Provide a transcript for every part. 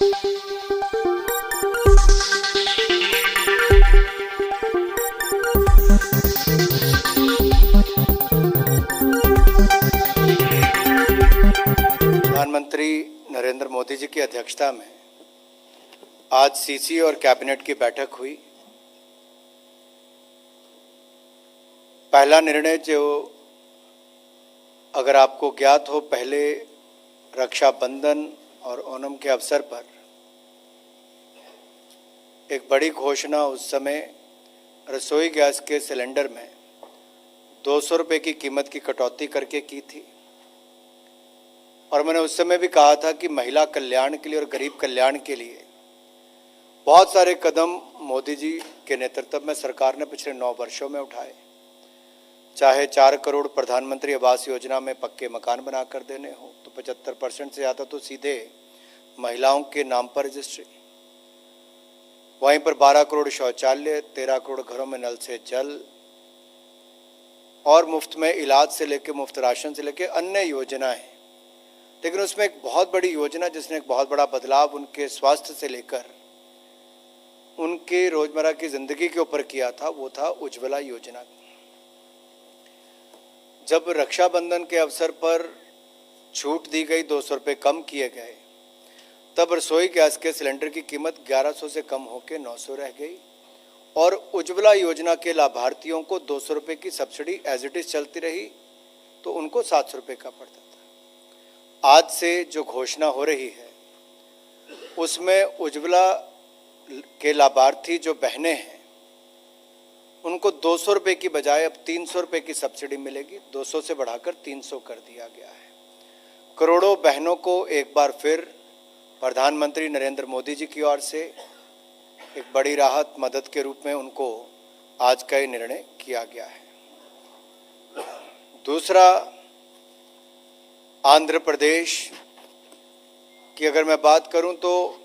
प्रधानमंत्री नरेंद्र मोदी जी की अध्यक्षता में आज सीसी और कैबिनेट की बैठक हुई। पहला निर्णय जो अगर आपको ज्ञात हो, पहले रक्षाबंधन और ओणम के अवसर पर एक बड़ी घोषणा उस समय रसोई गैस के सिलेंडर में 200 रुपये की कीमत की कटौती करके की थी। और मैंने उस समय भी कहा था कि महिला कल्याण के लिए और गरीब कल्याण के लिए बहुत सारे कदम मोदी जी के नेतृत्व में सरकार ने पिछले 9 वर्षों में उठाए। चाहे 4 करोड़ प्रधानमंत्री आवास योजना में पक्के मकान बनाकर देने हो, तो 75% से ज़्यादा तो सीधे महिलाओं के नाम पर रजिस्ट्री, वहीं पर 12 करोड़ शौचालय, 13 करोड़ घरों में नल से जल, और मुफ्त में इलाज से लेकर मुफ्त राशन से लेकर अन्य योजनाएं। लेकिन उसमें एक बहुत बड़ी योजना जिसने एक बहुत बड़ा बदलाव उनके स्वास्थ्य से लेकर उनके रोजमर्रा की जिंदगी के ऊपर किया था, वो था उज्ज्वला योजना। जब रक्षाबंधन के अवसर पर छूट दी गई, 200 रुपये कम किए गए, तब रसोई गैस के सिलेंडर की कीमत 1100 से कम होकर 900 रह गई और उज्ज्वला योजना के लाभार्थियों को 200 रुपये की सब्सिडी एज इट इज चलती रही, तो उनको 700 रुपये का पड़ता था। आज से जो घोषणा हो रही है उसमें उज्ज्वला के लाभार्थी जो बहनें हैं उनको 200 रुपये की बजाय अब 300 रुपये की सब्सिडी मिलेगी। 200 से बढ़ाकर 300 कर दिया गया है। करोड़ों बहनों को एक बार फिर प्रधानमंत्री नरेंद्र मोदी जी की ओर से एक बड़ी राहत मदद के रूप में उनको आज का ये निर्णय किया गया है। दूसरा, आंध्र प्रदेश की अगर मैं बात करूं तो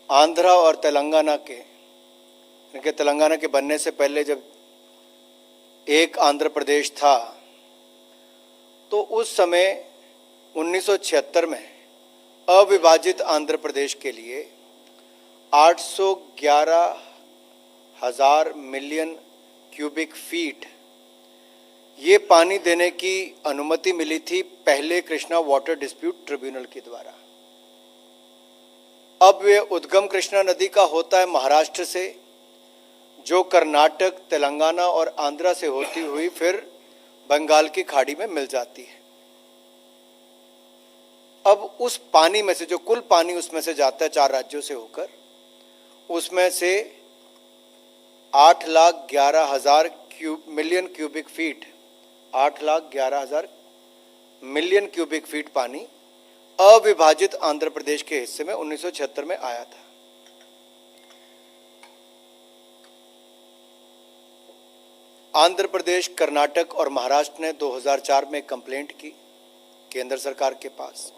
आंध्रा और तेलंगाना के तेलंगाना के बनने से पहले जब एक आंध्र प्रदेश था, तो उस समय 1976 में अविभाजित आंध्र प्रदेश के लिए 811,000 मिलियन क्यूबिक फीट ये पानी देने की अनुमति मिली थी पहले कृष्णा वाटर डिस्प्यूट ट्रिब्यूनल के द्वारा। अब वे उद्गम कृष्णा नदी का होता है महाराष्ट्र से, जो कर्नाटक, तेलंगाना और आंध्रा से होती हुई फिर बंगाल की खाड़ी में मिल जाती है। अब उस पानी में से, जो कुल पानी उसमें से जाता है 4 राज्यों से होकर, उसमें से 8,11,000 million cubic feet 8,11,000 million cubic feet पानी अविभाजित आंध्र प्रदेश के हिस्से में 1976 में आया था। आंध्र प्रदेश, कर्नाटक और महाराष्ट्र ने 2004 में कंप्लेंट की केंद्र सरकार के पास,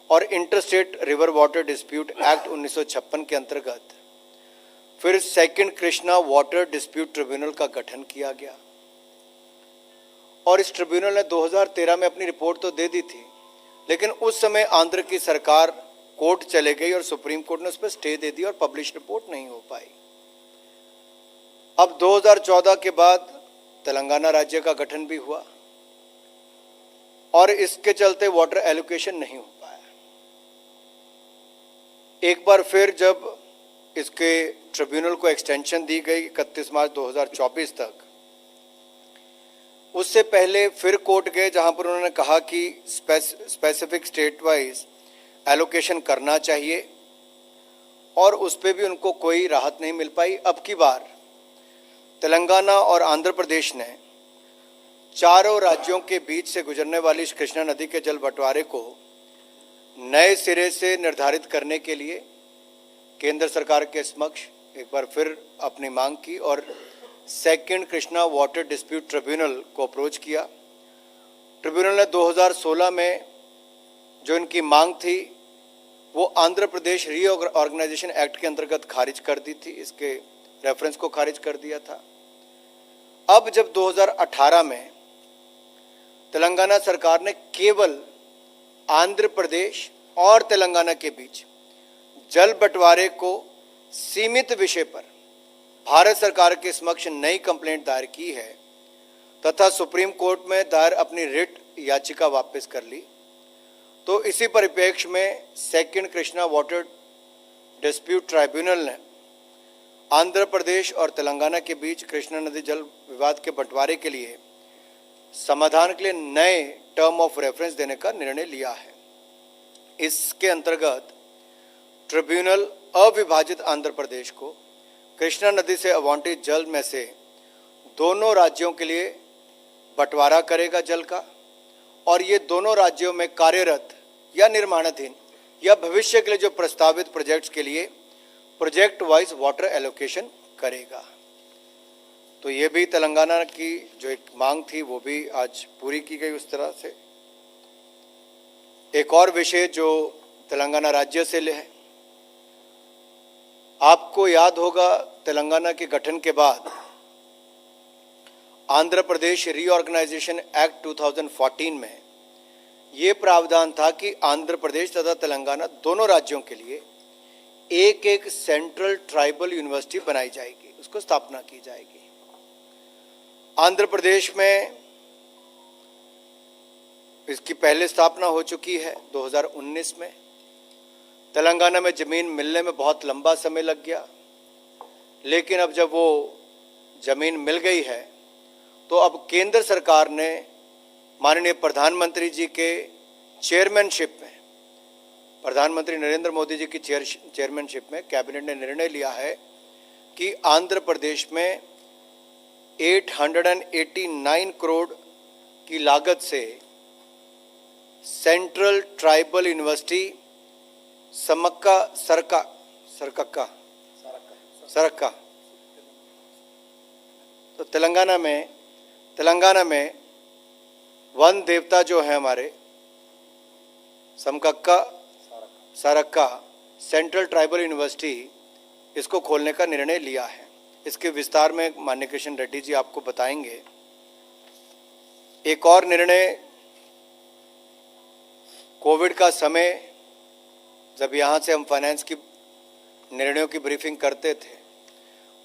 और interstate river water dispute act 1956 के अंतर्गत फिर second Krishna water dispute tribunal का गठन किया गया। और इस ट्रिब्यूनल ने 2013 में अपनी रिपोर्ट तो दे दी थी, लेकिन उस समय आंध्र की सरकार कोर्ट चले गई और सुप्रीम कोर्ट ने उस पर स्टे दे दी और पब्लिश रिपोर्ट नहीं हो पाई। अब 2014 के बाद तेलंगाना राज्य का गठन भी हुआ और इसके चलते वाटर एलोकेशन नहीं हो पाया। एक बार फिर जब इसके ट्रिब्यूनल को एक्सटेंशन दी गई 31 मार्च 2024 तक, उससे पहले फिर कोर्ट गए, जहां पर उन्होंने कहा कि स्पेसिफिक स्टेट वाइज एलोकेशन करना चाहिए, और उस पर भी उनको कोई राहत नहीं मिल पाई। अब की बार तेलंगाना और आंध्र प्रदेश ने चारों राज्यों के बीच से गुजरने वाली इस कृष्णा नदी के जल बंटवारे को नए सिरे से निर्धारित करने के लिए केंद्र सरकार के समक्ष एक बार फिर अपनी मांग की और second Krishna water dispute tribunal को अप्रोच किया। ट्रिब्यूनल ने 2016 में जो इनकी मांग थी वो आंध्र प्रदेश रीऑर्गेनाइजेशन एक्ट के अंतर्गत खारिज कर दी थी, इसके रेफरेंस को खारिज कर दिया था। अब जब 2018 में तेलंगाना सरकार ने केवल आंध्र प्रदेश और तेलंगाना के बीच जल बंटवारे को सीमित विषय पर भारत सरकार के समक्ष नई कंप्लेंट दायर की है तथा सुप्रीम कोर्ट में दायर अपनी रिट याचिका वापस कर ली, तो इसी परिप्रेक्ष्य में second Krishna water dispute tribunal ने आंध्र प्रदेश और तेलंगाना के बीच कृष्णा नदी जल विवाद के बंटवारे के लिए समाधान के लिए नए टर्म ऑफ रेफरेंस देने का निर्णय लिया है। इसके अंतर्गत ट्रिब्यूनल अविभाजित आंध्र प्रदेश को कृष्णा नदी से आवंटित जल में से दोनों राज्यों के लिए बंटवारा करेगा जल का, और ये दोनों राज्यों में कार्यरत या निर्माणाधीन या भविष्य के लिए जो प्रस्तावित प्रोजेक्ट्स के लिए प्रोजेक्ट वाइज वाटर एलोकेशन करेगा। तो ये भी तेलंगाना की जो एक मांग थी वो भी आज पूरी की गई उस तरह से। एक और विषय जो तेलंगाना राज्य से है, आपको याद होगा तेलंगाना के गठन के बाद आंध्र प्रदेश रीऑर्गेनाइजेशन एक्ट 2014 में ये प्रावधान था कि आंध्र प्रदेश तथा तेलंगाना दोनों राज्यों के लिए एक एक सेंट्रल ट्राइबल यूनिवर्सिटी बनाई जाएगी, उसको स्थापना की जाएगी। आंध्र प्रदेश में इसकी पहले स्थापना हो चुकी है 2019 में। तेलंगाना में जमीन मिलने में बहुत लंबा समय लग गया, लेकिन अब जब वो जमीन मिल गई है तो अब केंद्र सरकार ने माननीय प्रधानमंत्री जी के चेयरमैनशिप में, प्रधानमंत्री नरेंद्र मोदी जी की चेयरमैनशिप में कैबिनेट ने निर्णय लिया है कि आंध्र प्रदेश में 889 करोड़ की लागत से सेंट्रल ट्राइबल यूनिवर्सिटी सरक्का तो तेलंगाना में वन देवता जो है हमारे सरक्का सेंट्रल ट्राइबल यूनिवर्सिटी, इसको खोलने का निर्णय लिया है। इसके विस्तार में माननीय किशन रेड्डी जी आपको बताएंगे। एक और निर्णय, कोविड का समय जब यहाँ से हम फाइनेंस की निर्णयों की ब्रीफिंग करते थे,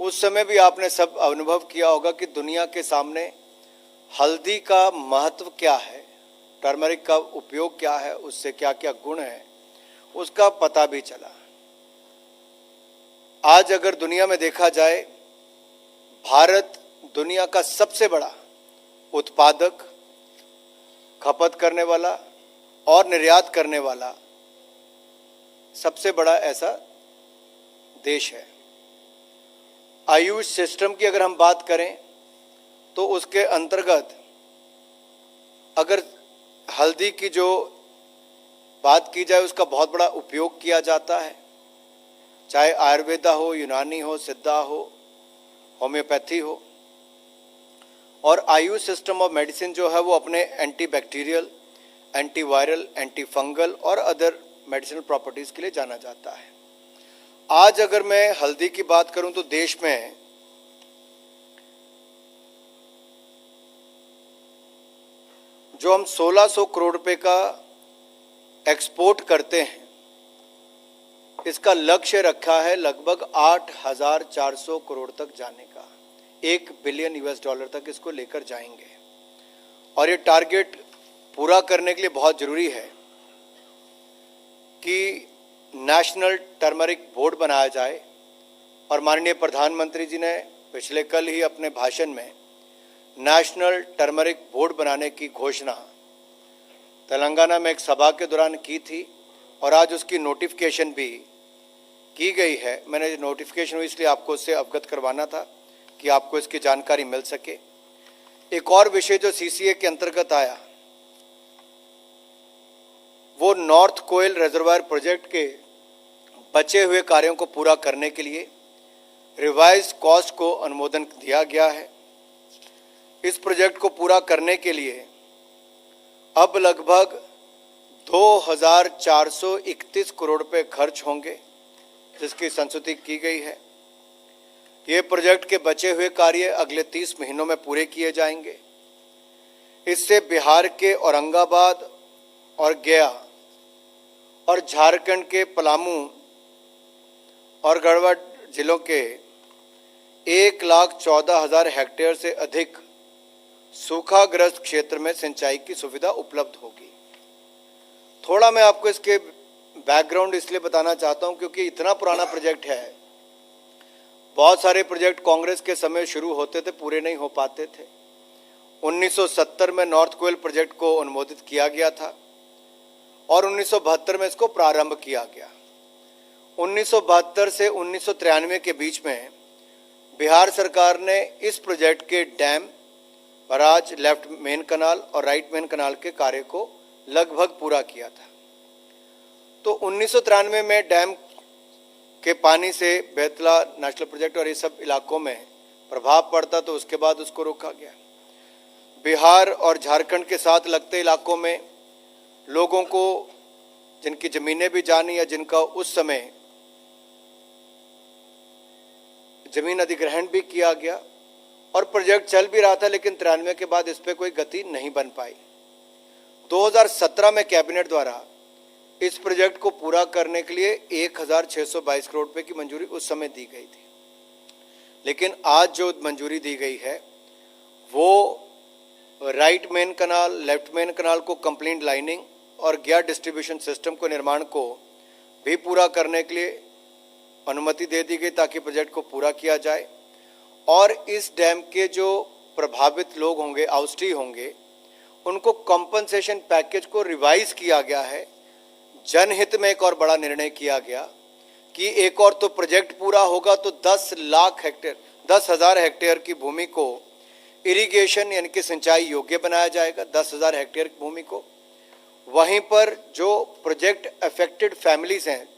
उस समय भी आपने सब अनुभव किया होगा कि दुनिया के सामने हल्दी का महत्व क्या है, टर्मरिक का उपयोग क्या है, उससे क्या क्या गुण है, उसका पता भी चला। आज अगर दुनिया में देखा जाए, भारत दुनिया का सबसे बड़ा उत्पादक, खपत करने वाला और निर्यात करने वाला सबसे बड़ा ऐसा देश है। आयुष सिस्टम की अगर हम बात करें तो उसके अंतर्गत अगर हल्दी की जो बात की जाए, उसका बहुत बड़ा उपयोग किया जाता है, चाहे आयुर्वेदा हो, यूनानी हो, सिद्धा हो, होम्योपैथी हो। और आयुष सिस्टम ऑफ मेडिसिन जो है वो अपने एंटीबैक्टीरियल, एंटीवायरल, एंटी फंगल और अदर मेडिसिनल प्रॉपर्टीज के लिए जाना जाता है। आज अगर मैं हल्दी की बात करूं तो देश में जो हम 1600 करोड़ रुपए का एक्सपोर्ट करते हैं, इसका लक्ष्य रखा है लगभग 8400 करोड़ तक जाने का। 1 बिलियन US डॉलर तक इसको लेकर जाएंगे, और ये टारगेट पूरा करने के लिए बहुत जरूरी है कि नेशनल टर्मरिक बोर्ड बनाया जाए। और माननीय प्रधानमंत्री जी ने पिछले कल ही अपने भाषण में नेशनल टर्मरिक बोर्ड बनाने की घोषणा तेलंगाना में एक सभा के दौरान की थी, और आज उसकी नोटिफिकेशन भी की गई है। मैंने नोटिफिकेशन हुई इसलिए आपको उससे अवगत करवाना था कि आपको इसकी जानकारी मिल सके। एक और विषय जो CCA के अंतर्गत आया वो नॉर्थ कोयल रिजर्वायर प्रोजेक्ट के बचे हुए कार्यों को पूरा करने के लिए रिवाइज कॉस्ट को अनुमोदन दिया गया है। इस प्रोजेक्ट को पूरा करने के लिए अब लगभग 2431 करोड़ रुपए खर्च होंगे, जिसकी संस्तुति की गई है। ये प्रोजेक्ट के बचे हुए कार्य अगले 30 महीनों में पूरे किए जाएंगे। इससे बिहार के औरंगाबाद और गया और झारखंड के पलामू और गढ़वा जिलों के 1,14,000 हेक्टेयर से अधिक सूखाग्रस्त क्षेत्र में सिंचाई की सुविधा उपलब्ध होगी। थोड़ा मैं आपको इसके बैकग्राउंड इसलिए बताना चाहता हूं क्योंकि इतना पुराना प्रोजेक्ट है। बहुत सारे प्रोजेक्ट कांग्रेस के समय शुरू होते थे, पूरे नहीं हो पाते थे। 1970 में नॉर्थ कोयल प्रोजेक्ट को अनुमोदित किया गया था और 1972 में इसको प्रारंभ किया गया। 1972 से 1993 के बीच में बिहार सरकार ने इस प्रोजेक्ट के डैम, बराज, लेफ्ट मेन कनाल और राइट मेन कनाल के कार्य को लगभग पूरा किया था। तो 1993 में डैम के पानी से बेतला नेशनल प्रोजेक्ट और ये सब इलाकों में प्रभाव पड़ता, तो उसके बाद उसको रोका गया। बिहार और झारखंड के साथ लगते इलाकों में लोगों को जिनकी जमीनें भी जानी या जिनका उस समय जमीन अधिग्रहण भी किया गया और प्रोजेक्ट चल भी रहा था, लेकिन 93 के बाद इस पर कोई गति नहीं बन पाई। 2017 में कैबिनेट द्वारा इस प्रोजेक्ट को पूरा करने के लिए 1,622 करोड़ रुपए की मंजूरी उस समय दी गई थी, लेकिन आज जो मंजूरी दी गई है वो राइट मेन कनाल, लेफ्ट मेन कनाल को कंप्लीट लाइनिंग और गैर डिस्ट्रीब्यूशन सिस्टम को निर्माण को भी पूरा करने के लिए अनुमति दे दी गई ताकि प्रोजेक्ट को पूरा किया जाए। और इस डैम के जो प्रभावित लोग होंगे, आउस्टी होंगे, उनको कॉम्पनसेशन पैकेज को रिवाइज किया गया है। जनहित में एक और बड़ा निर्णय किया गया कि एक और तो प्रोजेक्ट पूरा होगा तो 10,000 हेक्टेयर की भूमि को इरिगेशन यानी कि सिंचाई योग्य बनाया जाएगा, 10,000 हेक्टेयर की भूमि को। वहीं पर जो प्रोजेक्ट अफेक्टेड फैमिलीज हैं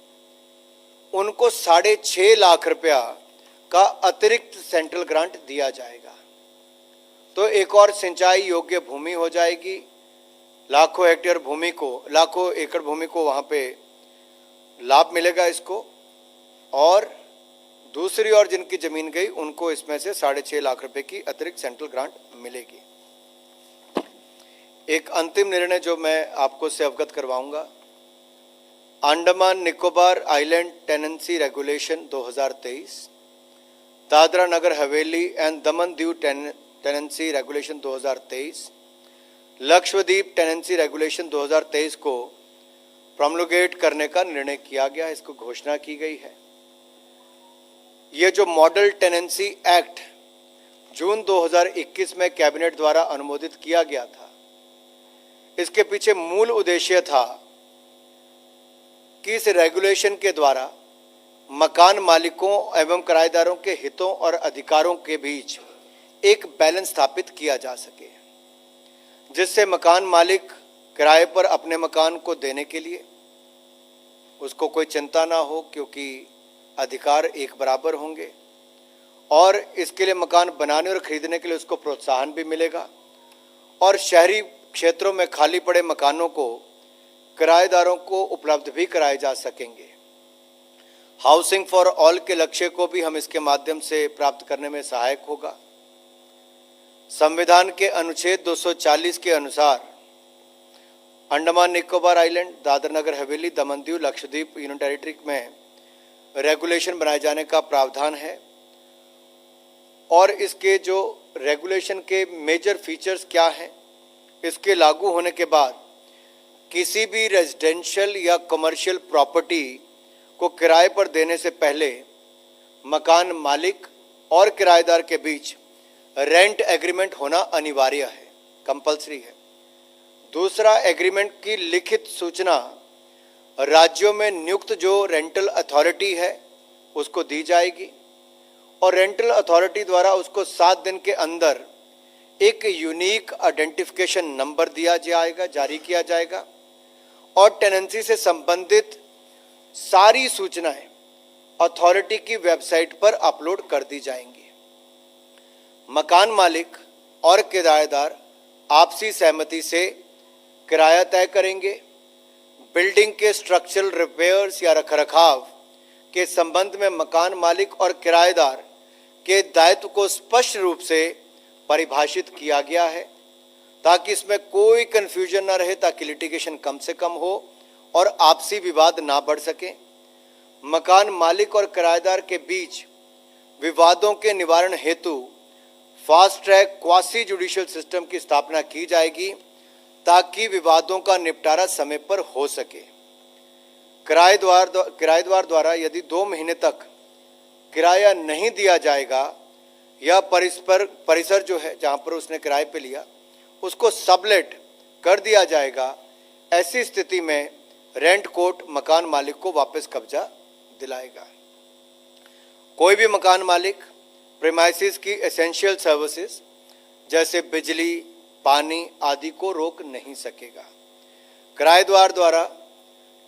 उनको 6.5 लाख रुपया का अतिरिक्त सेंट्रल ग्रांट दिया जाएगा। तो एक और सिंचाई योग्य भूमि हो जाएगी। लाखों हेक्टेयर भूमि को, लाखों एकड़ भूमि को वहां पे लाभ मिलेगा इसको। और दूसरी ओर जिनकी जमीन गई उनको इसमें से 6.5 लाख रुपए की अतिरिक्त सेंट्रल ग्रांट मिलेगी। एक अंतिम निर्णय जो मैं आपको से अवगत करवाऊंगा, Andaman Nicobar island tenancy regulation 2023, Dadra Nagar Haveli and Daman Diu tenancy regulation 2023, Lakshadweep tenancy regulation 2023 को प्रोमलगेट करने का निर्णय किया गया है, इसको घोषणा की गई है। ये जो मॉडल टेनेंसी एक्ट जून 2021 में कैबिनेट द्वारा अनुमोदित किया गया था, इसके पीछे मूल उद्देश्य था कि इस रेगुलेशन के द्वारा मकान मालिकों एवं किराएदारों के हितों और अधिकारों के बीच एक बैलेंस स्थापित किया जा सके, जिससे मकान मालिक किराए पर अपने मकान को देने के लिए उसको कोई चिंता ना हो, क्योंकि अधिकार एक बराबर होंगे। और इसके लिए मकान बनाने और खरीदने के लिए उसको प्रोत्साहन भी मिलेगा। और शहरी क्षेत्रों में खाली पड़े मकानों को किराएदारों को उपलब्ध भी कराए जा सकेंगे। हाउसिंग फॉर ऑल के लक्ष्य को भी हम इसके माध्यम से प्राप्त करने में सहायक होगा। संविधान के अनुच्छेद 240 के अनुसार अंडमान निकोबार आइलैंड, दादरा नगर हवेली, दमन दीव, लक्षद्वीप यूनियन टेरिटरी में रेगुलेशन बनाए जाने का प्रावधान है। और इसके जो रेगुलेशन के मेजर फीचर्स क्या हैं, इसके लागू होने के बाद किसी भी रेजिडेंशियल या कमर्शियल प्रॉपर्टी को किराए पर देने से पहले मकान मालिक और किराएदार के बीच रेंट एग्रीमेंट होना अनिवार्य है, कंपलसरी है। दूसरा, एग्रीमेंट की लिखित सूचना राज्यों में नियुक्त जो रेंटल अथॉरिटी है उसको दी जाएगी और रेंटल अथॉरिटी द्वारा उसको 7 दिन के अंदर एक यूनिक आइडेंटिफिकेशन नंबर दिया जाएगा, जारी किया जाएगा। और टेनेंसी से संबंधित सारी सूचनाएं अथॉरिटी की वेबसाइट पर अपलोड कर दी जाएंगी। मकान मालिक और किराएदार आपसी सहमति से किराया तय करेंगे। बिल्डिंग के स्ट्रक्चरल रिपेयर्स या रखरखाव के संबंध में मकान मालिक और किराएदार के दायित्व को स्पष्ट रूप से परिभाषित किया गया है ताकि इसमें कोई कंफ्यूजन न रहे, ताकि लिटिगेशन कम से कम हो और आपसी विवाद ना बढ़ सके, मकान मालिक और किराएदार के बीच विवादों के निवारण हेतु fast track quasi judicial system की स्थापना की जाएगी ताकि विवादों का निपटारा समय पर हो सके। किराएदार द्वारा यदि 2 महीने तक किराया नहीं दिया जाएगा या परिसर जो है जहां पर उसने किराए पे लिया उसको सबलेट कर दिया जाएगा, ऐसी स्थिति में रेंट कोर्ट मकान मालिक को वापस कब्जा दिलाएगा। कोई भी मकान मालिक प्रीमाइसिस की एसेंशियल सर्विसेज जैसे बिजली, पानी आदि को रोक नहीं सकेगा। किराएदार द्वारा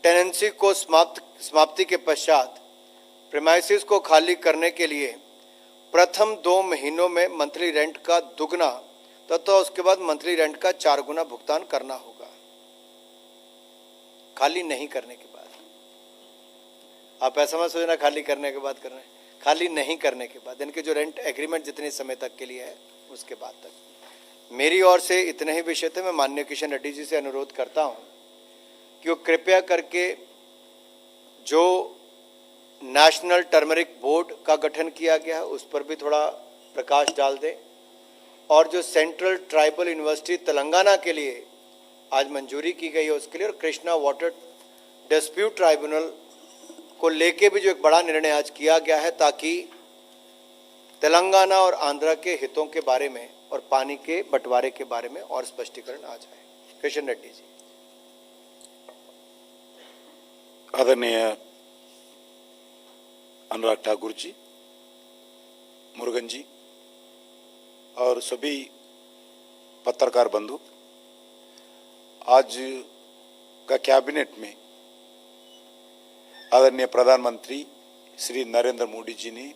टेनेंसी को समाप्ति के पश्चात प्रीमाइसिस को खाली करने के लिए प्रथम 2 महीनों में मंथली रेंट का दुगना तथा उसके बाद मंथली रेंट का 4 गुना भुगतान करना होगा। खाली नहीं करने के बाद, आप ऐसा मत सोचना खाली करने के बाद कर रहे हैं, खाली नहीं करने के बाद, इनके जो रेंट एग्रीमेंट जितने समय तक के लिए है उसके बाद तक। मेरी ओर से इतने ही विषय थे। मैं माननीय किशन रेड्डी जी से अनुरोध करता हूं कि वो कृपया करके जो नेशनल टर्मरिक बोर्ड का गठन किया गया है उस पर भी थोड़ा प्रकाश डाल दें, और जो सेंट्रल ट्राइबल यूनिवर्सिटी तेलंगाना के लिए आज मंजूरी की गई है उसके लिए, और कृष्णा वाटर डिस्प्यूट ट्राइब्यूनल को लेके भी जो एक बड़ा निर्णय आज किया गया है ताकि तेलंगाना और आंध्र के हितों के बारे में और पानी के बंटवारे के बारे में और स्पष्टीकरण आ जाए। किशन रेड्डी जी। आदरणीय अनुराग ठाकुर जी, मुरुगन जी और सभी पत्रकार बंधु, आज का कैबिनेट में आदरणीय प्रधानमंत्री श्री नरेंद्र मोदी जी ने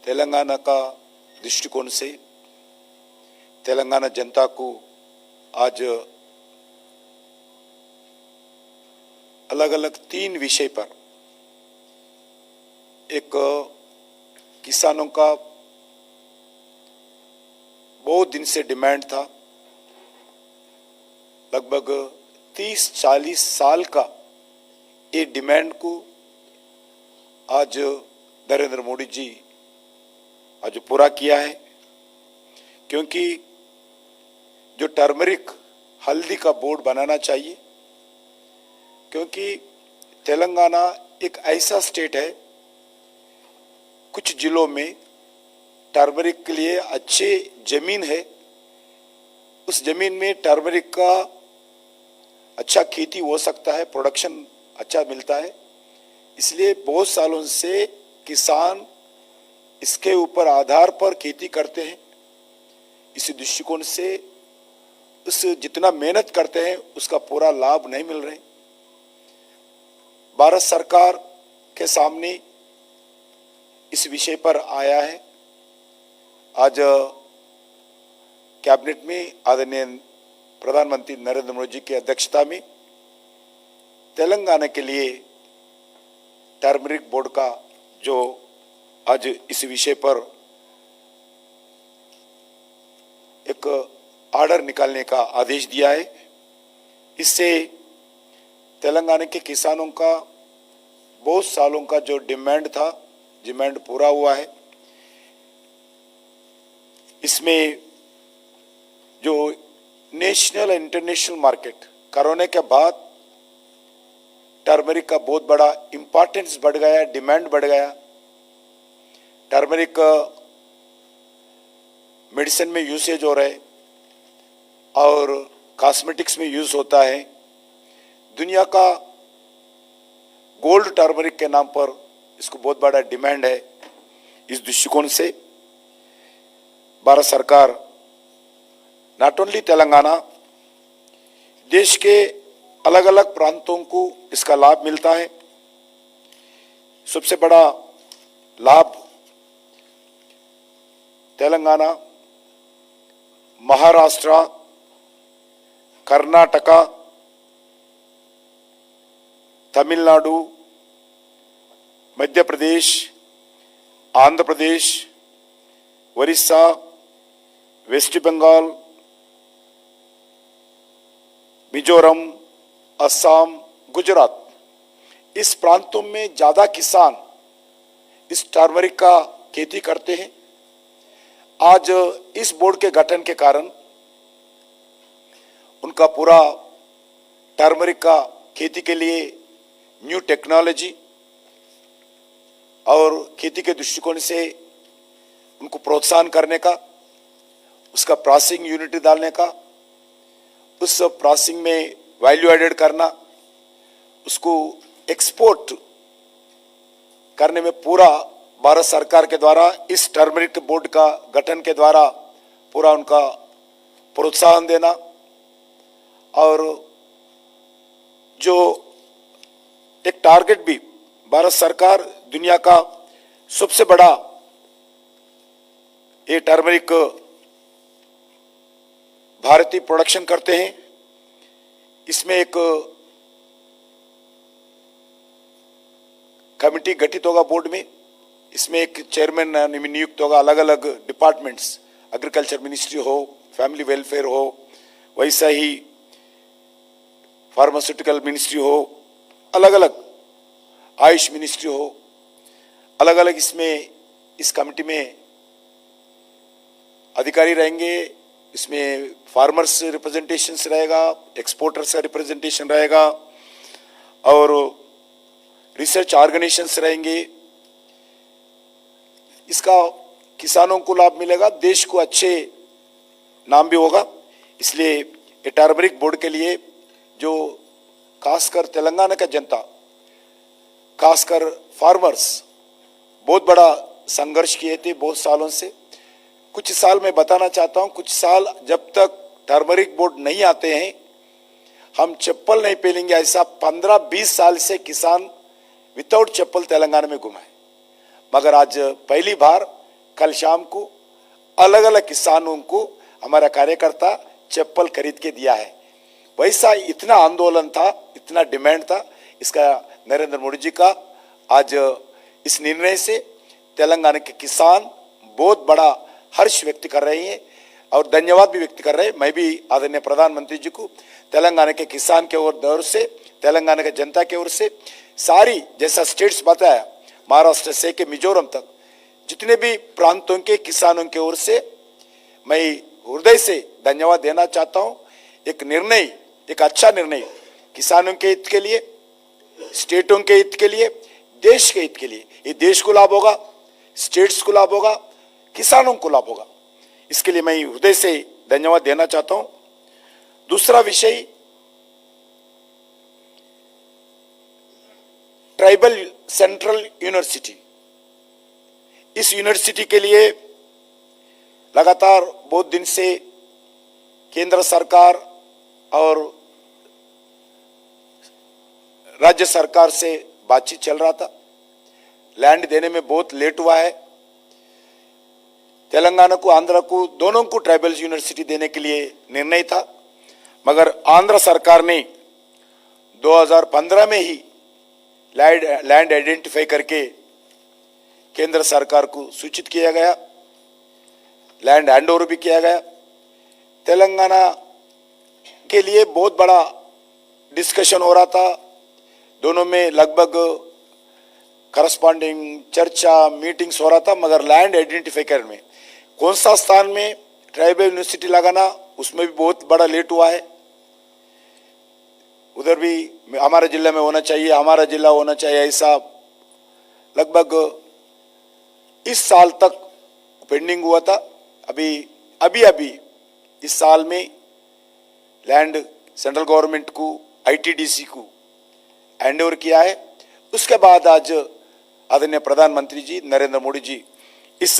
तेलंगाना का दृष्टिकोण से तेलंगाना जनता को आज अलग अलग 3 विषय पर, एक किसानों का बहुत दिन से डिमांड था, लगभग 30-40 साल का ये डिमांड को आज नरेंद्र मोदी जी आज पूरा किया है। क्योंकि जो टर्मरिक हल्दी का बोर्ड बनाना चाहिए, क्योंकि तेलंगाना एक ऐसा स्टेट है, कुछ जिलों में टर्मरिक के लिए अच्छे जमीन है, उस जमीन में टर्मरिक का अच्छा खेती हो सकता है, प्रोडक्शन अच्छा मिलता है, इसलिए बहुत सालों से किसान इसके ऊपर आधार पर खेती करते हैं। इसी दृष्टिकोण से उस जितना मेहनत करते हैं उसका पूरा लाभ नहीं मिल रहे। भारत सरकार के सामने इस विषय पर आया है। आज कैबिनेट में आदरणीय प्रधानमंत्री नरेंद्र मोदी जी की अध्यक्षता में तेलंगाना के लिए टर्मरिक बोर्ड का जो आज इस विषय पर एक ऑर्डर निकालने का आदेश दिया है, इससे तेलंगाना के किसानों का बहुत सालों का जो डिमांड था, डिमांड पूरा हुआ है। इसमें जो नेशनल और इंटरनेशनल मार्केट, कोरोना के बाद टर्मरिक का बहुत बड़ा इंपॉर्टेंस बढ़ गया, डिमांड बढ़ गया। टर्मरिक मेडिसिन में यूसेज हो रहा है और कॉस्मेटिक्स में यूज होता है। दुनिया का गोल्ड टर्मरिक के नाम पर इसको बहुत बड़ा डिमांड है। इस दृष्टिकोण से भारत सरकार नॉट ओनली तेलंगाना, देश के अलग अलग प्रांतों को इसका लाभ मिलता है। सबसे बड़ा लाभ तेलंगाना, महाराष्ट्र, कर्नाटका, तमिलनाडु, मध्य प्रदेश, आंध्र प्रदेश, उड़ीसा, वेस्ट बंगाल, मिजोरम, असम, गुजरात, इस प्रांतों में ज्यादा किसान इस टर्मरिक का खेती करते हैं। आज इस बोर्ड के गठन के कारण उनका पूरा टर्मरिक का खेती के लिए न्यू टेक्नोलॉजी और खेती के दृष्टिकोण से उनको प्रोत्साहन करने का, उसका प्रोसेसिंग यूनिट डालने का, उस प्रोसेसिंग में वैल्यू एडेड करना, उसको एक्सपोर्ट करने में पूरा भारत सरकार के द्वारा इस टर्मरिक बोर्ड का गठन के द्वारा पूरा उनका प्रोत्साहन देना और जो एक टारगेट भी भारत सरकार दुनिया का सबसे बड़ा ये टर्मरिक भारतीय प्रोडक्शन करते हैं, इसमें एक कमिटी गठित होगा बोर्ड में, इसमें एक चेयरमैन नियुक्त होगा, अलग अलग डिपार्टमेंट्स, एग्रीकल्चर मिनिस्ट्री हो, फैमिली वेलफेयर हो, वैसा ही फार्मास्यूटिकल मिनिस्ट्री हो, अलग अलग आयुष मिनिस्ट्री हो, अलग अलग इसमें इस कमिटी में अधिकारी रहेंगे। इसमें फार्मर्स रिप्रेजेंटेशंस रहेगा, एक्सपोर्टर्स का रिप्रेजेंटेशन रहेगा और रिसर्च ऑर्गेनाइजेशंस रहेंगे। इसका किसानों को लाभ मिलेगा, देश को अच्छे नाम भी होगा। इसलिए ये टर्मरिक बोर्ड के लिए जो खासकर तेलंगाना का जनता, खासकर फार्मर्स बहुत बड़ा संघर्ष किए थे बहुत सालों से। कुछ साल मैं बताना चाहता हूं, कुछ साल जब तक टर्मरिक बोर्ड नहीं आते हैं हम चप्पल नहीं पहनेंगे, ऐसा 15-20 साल से किसान विदाउट चप्पल तेलंगाना में घुमा है। मगर आज पहली बार कल शाम को अलग अलग किसानों को हमारा कार्यकर्ता चप्पल खरीद के दिया है। वैसा इतना आंदोलन था, इतना डिमांड था, इसका नरेंद्र मोदी जी का आज इस निर्णय से तेलंगाना के किसान बहुत बड़ा हर्ष व्यक्त कर रहे हैं और धन्यवाद भी व्यक्त कर रहे हैं। मैं भी आदरणीय प्रधानमंत्री जी को तेलंगाना के किसान के ओर से, तेलंगाना के जनता के ओर से, सारी जैसा स्टेट्स बताया महाराष्ट्र से के मिजोरम तक जितने भी प्रांतों के किसानों के ओर से मैं हृदय से धन्यवाद देना चाहता हूं। एक निर्णय, एक अच्छा निर्णय किसानों के हित के लिए, स्टेटों के हित के लिए, देश के हित के लिए, ये देश को लाभ होगा, स्टेट्स को लाभ होगा, किसानों को लाभ होगा। इसके लिए मैं हृदय से धन्यवाद देना चाहता हूं। दूसरा विषय ट्राइबल सेंट्रल यूनिवर्सिटी। इस यूनिवर्सिटी के लिए लगातार बहुत दिन से केंद्र सरकार और राज्य सरकार से बातचीत चल रहा था। लैंड देने में बहुत लेट हुआ है। तेलंगाना को, आंध्र को, दोनों को ट्राइबल यूनिवर्सिटी देने के लिए निर्णय था, मगर आंध्र सरकार ने 2015 में ही लैंड आइडेंटिफाई करके केंद्र सरकार को सूचित किया गया, लैंड हैंडओवर भी किया गया। तेलंगाना के लिए बहुत बड़ा डिस्कशन हो रहा था, दोनों में लगभग करस्पॉन्डिंग चर्चा, मीटिंग्स हो रहा था, मगर लैंड आइडेंटिफाई करने में कौन सा स्थान में ट्राइबल यूनिवर्सिटी लगाना, उसमें भी बहुत बड़ा लेट हुआ है। उधर भी हमारे जिले में होना चाहिए, हमारा जिला होना चाहिए, ऐसा लगभग इस साल तक पेंडिंग हुआ था। अभी इस साल में लैंड सेंट्रल गवर्नमेंट को, आईटीडीसी को हैंडओवर किया है। उसके बाद आज आदरणीय प्रधानमंत्री जी नरेंद्र मोदी जी इस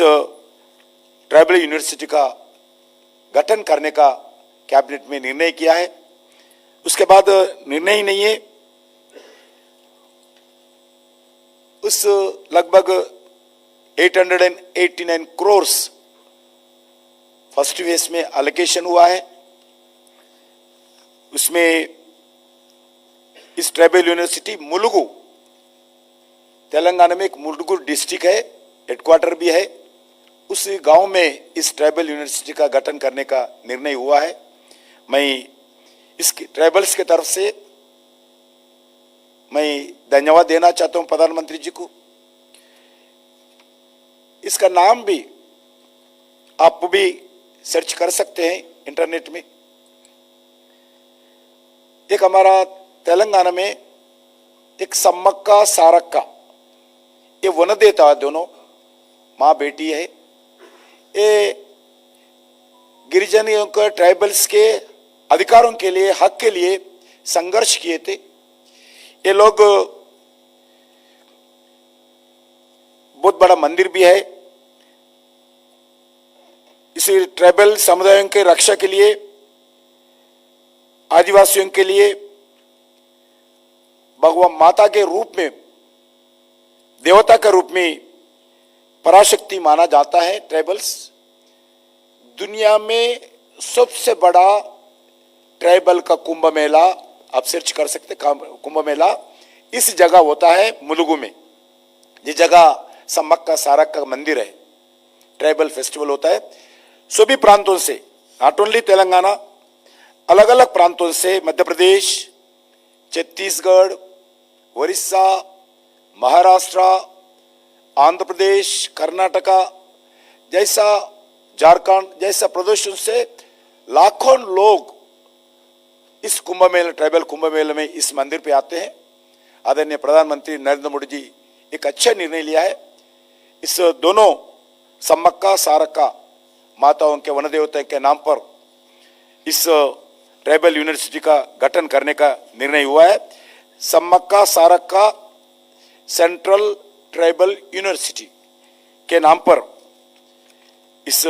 ट्राइबल यूनिवर्सिटी का गठन करने का कैबिनेट में निर्णय किया है। उसके बाद निर्णय ही नहीं है, उस लगभग 889 करोड़ फर्स्ट फेज में एलोकेशन हुआ है। उसमें इस ट्राइबल यूनिवर्सिटी मुलुगु, तेलंगाना में एक मुलुगु डिस्ट्रिक्ट है, हेडक्वार्टर भी है, उस गांव में इस ट्राइबल यूनिवर्सिटी का गठन करने का निर्णय हुआ है। मैं इस ट्राइबल्स के तरफ से मैं धन्यवाद देना चाहता हूं प्रधानमंत्री जी को। इसका नाम भी आप भी सर्च कर सकते हैं इंटरनेट में। एक हमारा तेलंगाना में एक सम्मक्का सारक्का, ये वन देता दोनों माँ बेटी है। ये गिरिजनों के ट्राइबल्स के अधिकारों के लिए, हक के लिए संघर्ष किए थे। ये लोग बहुत बड़ा मंदिर भी है। इसे ट्राइबल समुदायों के रक्षा के लिए, आदिवासियों के लिए भगवान माता के रूप में, देवता के रूप में पराशक्ति माना जाता है ट्राइबल्स। दुनिया में सबसे बड़ा ट्राइबल का कुंभ मेला आप सर्च कर सकते, कुंभ मेला इस जगह होता है मुलुगु में। ये जगह सम्मक्का सारक्का मंदिर है। ट्राइबल फेस्टिवल होता है सभी प्रांतों से, नॉट ओनली तेलंगाना, अलग अलग प्रांतों से, मध्य प्रदेश, छत्तीसगढ़, उड़ीसा, महाराष्ट्र, आंध्र प्रदेश, कर्नाटका जैसा, झारखंड जैसा प्रदेशों से लाखों लोग इस कुंभ मेले, ट्राइबल कुंभ मेले में इस मंदिर पे आते हैं। आदरणीय प्रधानमंत्री नरेंद्र मोदी जी एक अच्छा निर्णय लिया है। इस दोनों सम्मक्का सारक्का माताओं के वन देवता के नाम पर इस ट्राइबल यूनिवर्सिटी का गठन करने का निर्णय हुआ है। Sammakka Sarakka central tribal university के नाम पर इस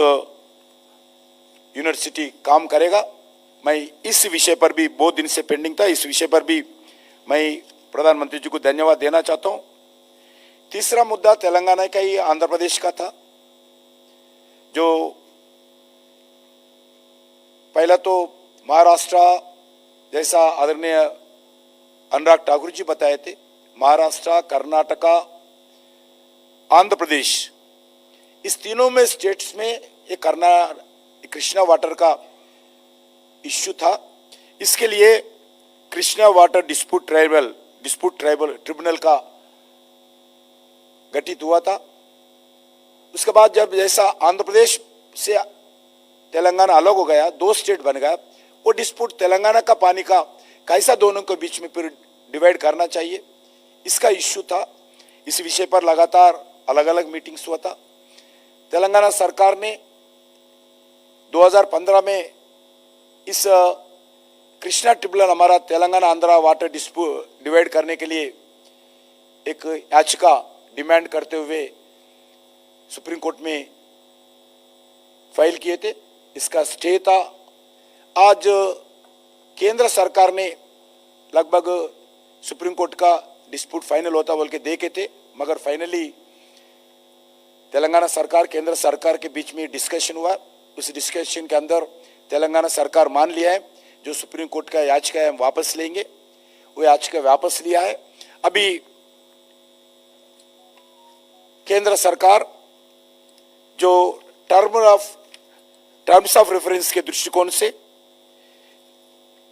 यूनिवर्सिटी काम करेगा। मैं इस विषय पर भी बहुत दिन से पेंडिंग था, इस विषय पर भी मैं प्रधानमंत्री जी को धन्यवाद देना चाहता हूं। तीसरा मुद्दा तेलंगाना का ही आंध्र प्रदेश का था। जो पहला तो महाराष्ट्र जैसा आदरणीय अनुराग ठाकुर जी बताए थे, महाराष्ट्र, कर्नाटका, आंध्र प्रदेश, इस तीनों में स्टेट्स में एक कृष्णा वाटर का इश्यू था। इसके लिए Krishna water dispute tribal tribunal का गठित हुआ था। उसके बाद जब जैसा आंध्र प्रदेश से तेलंगाना अलग हो गया, दो स्टेट बन गया, वो डिस्प्यूट तेलंगाना का पानी का कैसा दोनों के बीच में फिर डिवाइड करना चाहिए, इसका इश्यू था। इस विषय पर लगातार अलग अलग मीटिंग्स हुआ था। तेलंगाना सरकार ने 2015 में इस कृष्णा ट्रिब्यूनल, हमारा Telangana Andhra water dispute divide करने के लिए एक याचिका डिमांड करते हुए सुप्रीम कोर्ट में फाइल किए थे। इसका स्टे था। आज केंद्र सरकार ने लगभग सुप्रीम कोर्ट का डिस्प्यूट फाइनल होता बोल के देखे थे, मगर फाइनली तेलंगाना सरकार, केंद्र सरकार के बीच में डिस्कशन हुआ। उस डिस्कशन के अंदर तेलंगाना सरकार मान लिया है जो सुप्रीम कोर्ट का याचिका है हम वापस लेंगे। वो याचिका वापस लिया है। अभी केंद्र सरकार जो टर्म्स ऑफ रेफरेंस के दृष्टिकोण से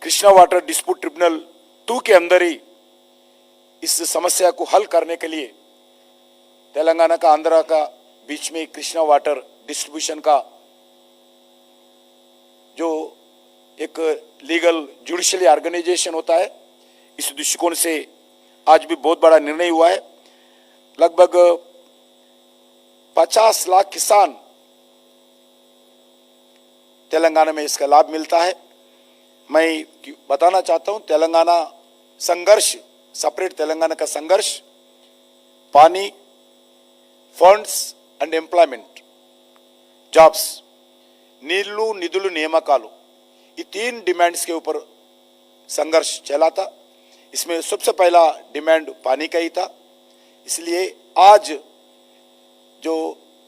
कृष्णा वाटर डिस्प्यूट ट्रिब्यूनल 2 के अंदर ही इस समस्या को हल करने के लिए तेलंगाना का, आंध्रा का बीच में कृष्णा वाटर डिस्ट्रीब्यूशन का जो एक लीगल जुडिशियली ऑर्गेनाइजेशन होता है, इस दृष्टिकोण से आज भी बहुत बड़ा निर्णय हुआ है। लगभग 50 लाख किसान तेलंगाना में इसका लाभ मिलता है। मैं बताना चाहता हूं, तेलंगाना संघर्ष, सेपरेट तेलंगाना का संघर्ष, पानी, फंड्स एंड एम्प्लॉयमेंट, जॉब्स, नीलू निधुलु नियामकालु, ये 3 डिमांड्स के ऊपर संघर्ष चला था। इसमें सबसे पहला डिमांड पानी का ही था। इसलिए आज जो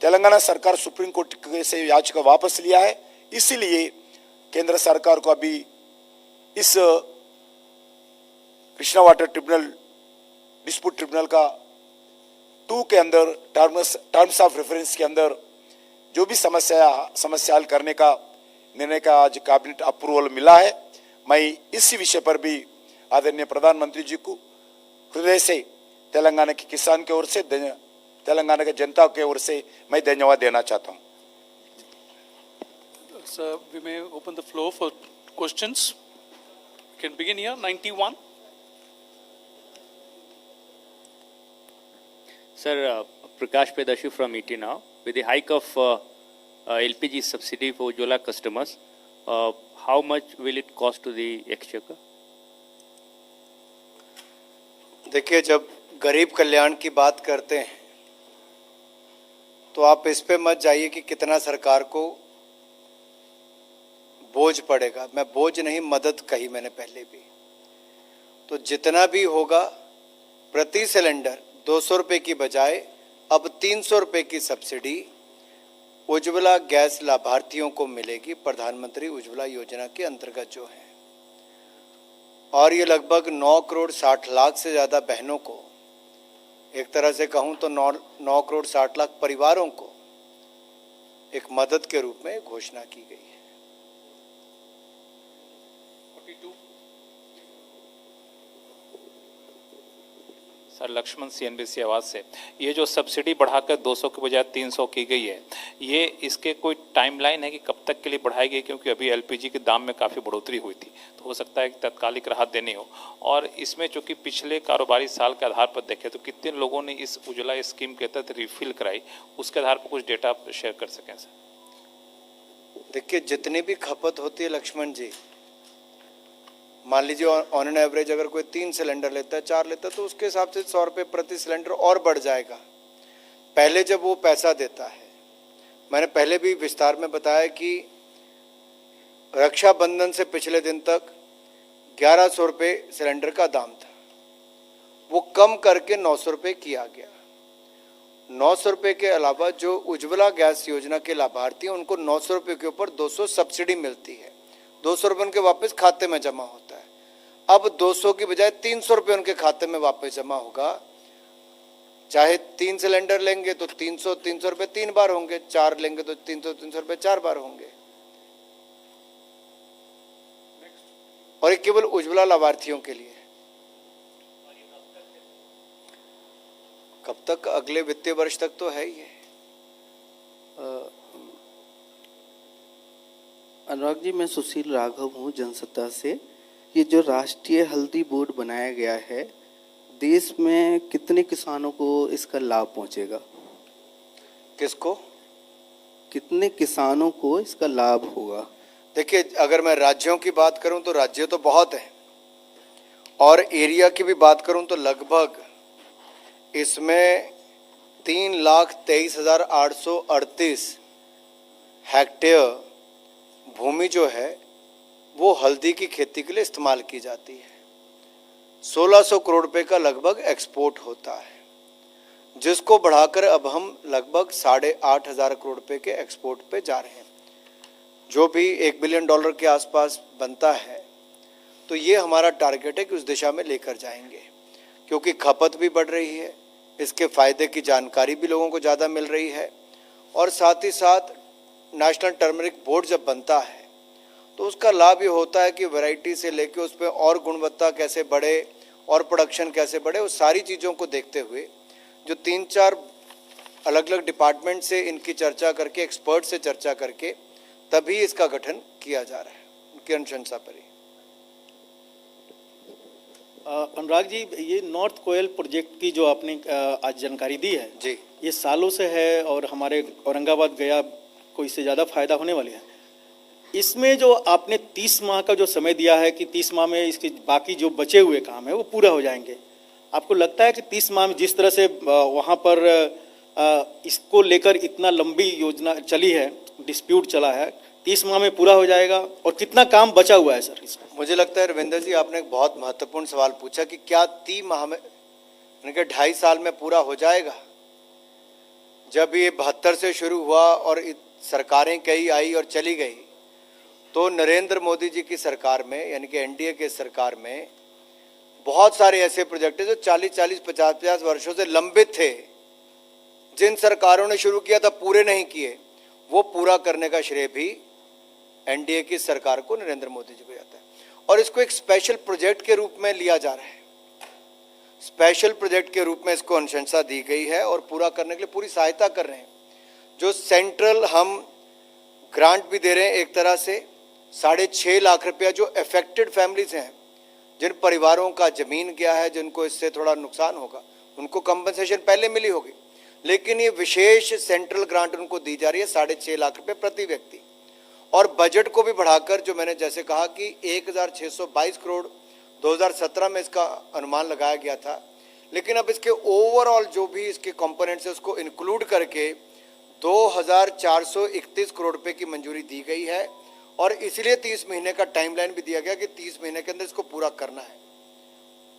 तेलंगाना सरकार सुप्रीम कोर्ट से याचिका वापस लिया है, इसीलिए केंद्र सरकार को अभी इस Krishna water tribunal dispute tribunal का 2 के अंदर टर्म्स ऑफ रेफरेंस के अंदर जो भी समस्या हल करने का निर्णय का आज कैबिनेट अप्रूवल मिला है। मैं इसी विषय पर भी आदरणीय प्रधानमंत्री जी को हृदय से तेलंगाना के किसान की ओर से, तेलंगाना के जनता की ओर से मैं धन्यवाद देना चाहता हूँ। Sir, we may open the floor for questions. We can begin here. 91. Sir, Prakash Pedashi from ET Now. With the hike of LPG subsidy for Ujjwala customers, how much will it cost to the exchequer? देखिए, जब गरीब कल्याण की बात करते हैं तो आप इस पे मत जाइए कि कितना सरकार को बोझ पड़ेगा। मैं बोझ नहीं, मदद कही मैंने पहले भी। तो जितना भी होगा, प्रति सिलेंडर 200 रुपये की बजाय अब 300 रुपये की सब्सिडी उज्ज्वला गैस लाभार्थियों को मिलेगी, प्रधानमंत्री उज्ज्वला योजना के अंतर्गत जो है। और ये लगभग 9 करोड़ 60 लाख से ज़्यादा बहनों को, एक तरह से कहूँ तो 9 करोड़ 60 लाख परिवारों को एक मदद के रूप में घोषणा की गई है। 42. सर, लक्ष्मण CNBC आवाज से, ये जो सब्सिडी बढ़ाकर 200 के बजाय 300 की गई है, ये इसके कोई टाइमलाइन है कि कब तक के लिए बढ़ाई गई? क्योंकि अभी LPG के दाम में काफ़ी बढ़ोतरी हुई थी, तो हो सकता है कि तत्कालिक राहत देनी हो। और इसमें चूंकि पिछले कारोबारी साल के आधार पर देखें तो कितने लोगों ने इस उज्ज्वला स्कीम के तहत रिफिल कराई, उसके आधार पर कुछ डेटा शेयर कर सकें सर। देखिए, जितनी भी खपत होती है लक्ष्मण जी, मान लीजिए ऑन एन एवरेज अगर कोई 3 सिलेंडर लेता है, 4 लेता है, तो उसके हिसाब से 100 रुपये प्रति सिलेंडर और बढ़ जाएगा। पहले जब वो पैसा देता है, मैंने पहले भी विस्तार में बताया कि रक्षाबंधन से पिछले दिन तक 1100 रुपये सिलेंडर का दाम था, वो कम करके 900 रुपये किया गया। 900 रुपये के अलावा जो उज्ज्वला गैस योजना के लाभार्थी हैं उनको 900 रुपये के ऊपर 200 सब्सिडी मिलती है। 200 रुपये उनके वापस खाते में जमा होता है। अब 200 की बजाय 300 रुपये उनके खाते में वापस जमा होगा। चाहे 3 सिलेंडर लेंगे तो 300 रुपये 3 बार होंगे, 4 लेंगे तो 300 रुपये 4 बार होंगे। और ये केवल उज्ज्वला लाभार्थियों के लिए। कब तक? अगले वित्तीय वर्ष तक तो है ही है। अनुराग जी, मैं सुशील राघव हूँ जनसत्ता से। ये जो राष्ट्रीय हल्दी बोर्ड बनाया गया है, देश में कितने किसानों को इसका लाभ पहुँचेगा? किसको? कितने किसानों को इसका लाभ होगा? देखिए, अगर मैं राज्यों की बात करूं तो राज्य तो बहुत हैं, और एरिया की भी बात करूं तो लगभग इसमें 3,23,838 हेक्टेयर भूमि जो है वो हल्दी की खेती के लिए इस्तेमाल की जाती है। 1600 करोड़ रुपए का लगभग एक्सपोर्ट होता है, जिसको बढ़ाकर अब हम लगभग 8,500 करोड़ रुपए के एक्सपोर्ट पे जा रहे हैं, जो भी $1 बिलियन के आसपास बनता है। तो ये हमारा टारगेट है कि उस दिशा में लेकर जाएंगे, क्योंकि खपत भी बढ़ रही है, इसके फ़ायदे की जानकारी भी लोगों को ज़्यादा मिल रही है, और साथ ही साथ नेशनल टर्मरिक बोर्ड जब बनता है तो उसका लाभ ये होता है कि वैरायटी से लेके उस पर और गुणवत्ता कैसे बढ़े और प्रोडक्शन कैसे बढ़े, उस सारी चीज़ों को देखते हुए जो 3-4 अलग अलग डिपार्टमेंट से इनकी चर्चा करके, एक्सपर्ट से चर्चा करके तभी इसका गठन किया जा रहा है, उनकी अनुशंसा पर ही। अनुराग जी, ये नॉर्थ कोयल प्रोजेक्ट की जो आपने आज जानकारी दी है जी, ये सालों से है और हमारे औरंगाबाद गया को इससे ज़्यादा फायदा होने वाली है। इसमें जो आपने 30 माह का जो समय दिया है कि 30 माह में इसके बाकी जो बचे हुए काम है वो पूरा हो जाएंगे, आपको लगता है कि 30 माह में जिस तरह से वहाँ पर इसको लेकर इतना लंबी योजना चली है, डिस्प्यूट चला है, 30 माह में पूरा हो जाएगा? और कितना काम बचा हुआ है सर इसका? मुझे लगता है रविंदर जी, आपने एक बहुत महत्वपूर्ण सवाल पूछा कि क्या 3 माह में, यानी कि 2.5 साल में पूरा हो जाएगा। जब ये 72 से शुरू हुआ और सरकारें कई आई और चली गई, तो नरेंद्र मोदी जी की सरकार में, यानी कि एनडीए के सरकार में बहुत सारे ऐसे प्रोजेक्ट हैं जो 40-40, 50-50 वर्षों से लंबित थे, जिन सरकारों ने शुरू किया था पूरे नहीं किए। वो पूरा करने का श्रेय भी एनडीए की सरकार को, नरेंद्र मोदी जी को जाता है, और इसको एक स्पेशल प्रोजेक्ट के रूप में लिया जा रहा है। स्पेशल प्रोजेक्ट के रूप में इसको अनुशंसा दी गई है और पूरा करने के लिए पूरी सहायता कर रहे हैं। जो सेंट्रल हम ग्रांट भी दे रहे हैं एक तरह से 6.5 लाख रुपया, जो अफेक्टेड फैमिलीज हैं, जिन परिवारों का जमीन गया है, जिनको इससे थोड़ा नुकसान होगा, उनको कंपनसेशन पहले मिली होगी, लेकिन ये विशेष सेंट्रल ग्रांट उनको दी जा रही है 6.5 लाख रुपए प्रति व्यक्ति। और बजट को भी बढ़ाकर, जो मैंने जैसे कहा कि 1622 करोड़ 2017 में इसका अनुमान लगाया गया था, लेकिन अब इसके ओवरऑल जो भी इसके कंपोनेंट्स है उसको इंक्लूड करके 2431 करोड़ रुपए की मंजूरी दी गई है। और इसलिए 30 महीने का टाइमलाइन भी दिया गया कि 30 महीने के अंदर इसको पूरा करना है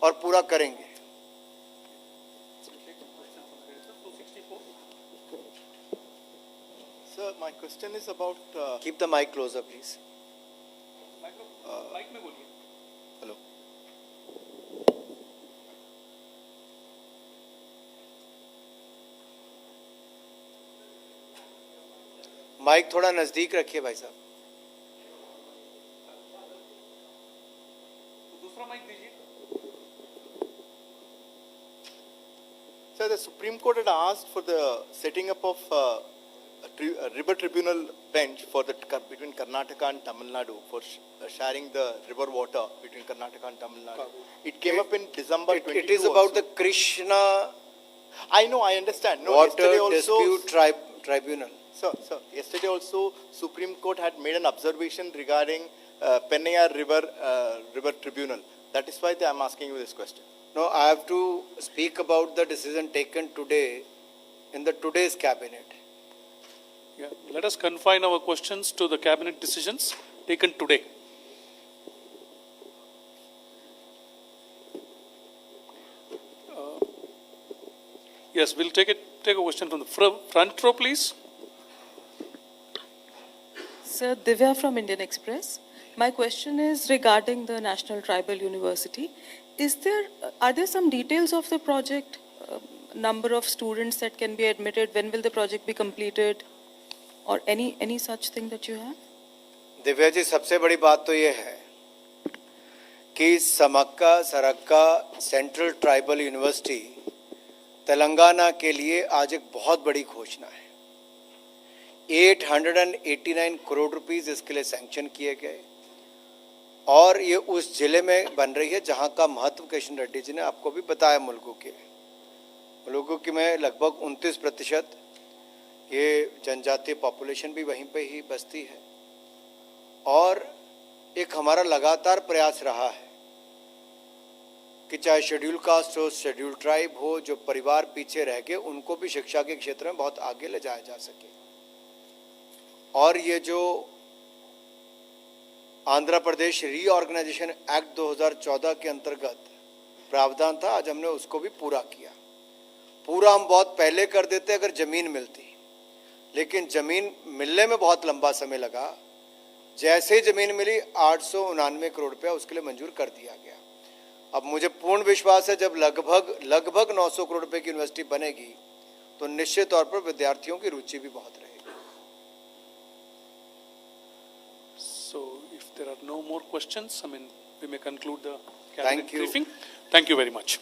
और पूरा करेंगे। Sir, my question is about. Keep the mic closer, please. Mic में बोलिए। Hello. माइक थोड़ा नजदीक रखिए भाई साहब। दूसरा माइक दीजिए। Sir, the Supreme Court had asked for the setting up of a river tribunal bench for between Karnataka and Tamil Nadu for sharing the river water between Karnataka and Tamil Nadu. It came up in December 22. It is about the Krishna I know, I understand. No, Water yesterday also, Dispute Tribunal. Sir, yesterday also Supreme Court had made an observation regarding Pennayar River Tribunal. That is why I am asking you this question. No, I have to speak about the decision taken today in the today's cabinet. Yeah, let us confine our questions to the cabinet decisions taken today. Yes, we'll take a question from the front row, please. Sir, Divya from Indian Express. My question is regarding the National Tribal University. Are there some details of the project? Number of students that can be admitted? When will the project be completed? Or any such thing that you have? Divya ji, सबसे बड़ी बात तो ये है कि समक्का सरक्का central tribal university Telangana के लिए आज एक बहुत बड़ी घोषणा है। 889 करोड़ रुपीस इसके लिए सैंक्शन किए गए और ये उस जिले में बन रही है जहां का महत्व किशन रेड्डी जी ने आपको भी बताया। मुलुगु की में लगभग 29% ये जनजातीय पॉपुलेशन भी वहीं पे ही बसती है और एक हमारा लगातार प्रयास रहा है कि चाहे शेड्यूल कास्ट हो, शेड्यूल ट्राइब हो, जो परिवार पीछे रह गए उनको भी शिक्षा के क्षेत्र में बहुत आगे ले जाया जा सके। और ये जो आंध्र प्रदेश रीऑर्गेनाइजेशन एक्ट 2014 के अंतर्गत प्रावधान था, आज हमने उसको भी पूरा किया। पूरा हम बहुत पहले कर देते अगर जमीन मिलती, लेकिन जमीन मिलने में बहुत लंबा समय लगा। जैसे ही जमीन मिली 899 करोड़ रुपया उसके लिए मंजूर कर दिया गया। अब मुझे पूर्ण विश्वास है जब लगभग 900 करोड़ रुपए की यूनिवर्सिटी बनेगी तो निश्चित तौर पर विद्यार्थियों की रुचि भी बहुत रहेगी। So, if there are no more questions, we may conclude the cabinet Thank you. briefing. Thank you very much.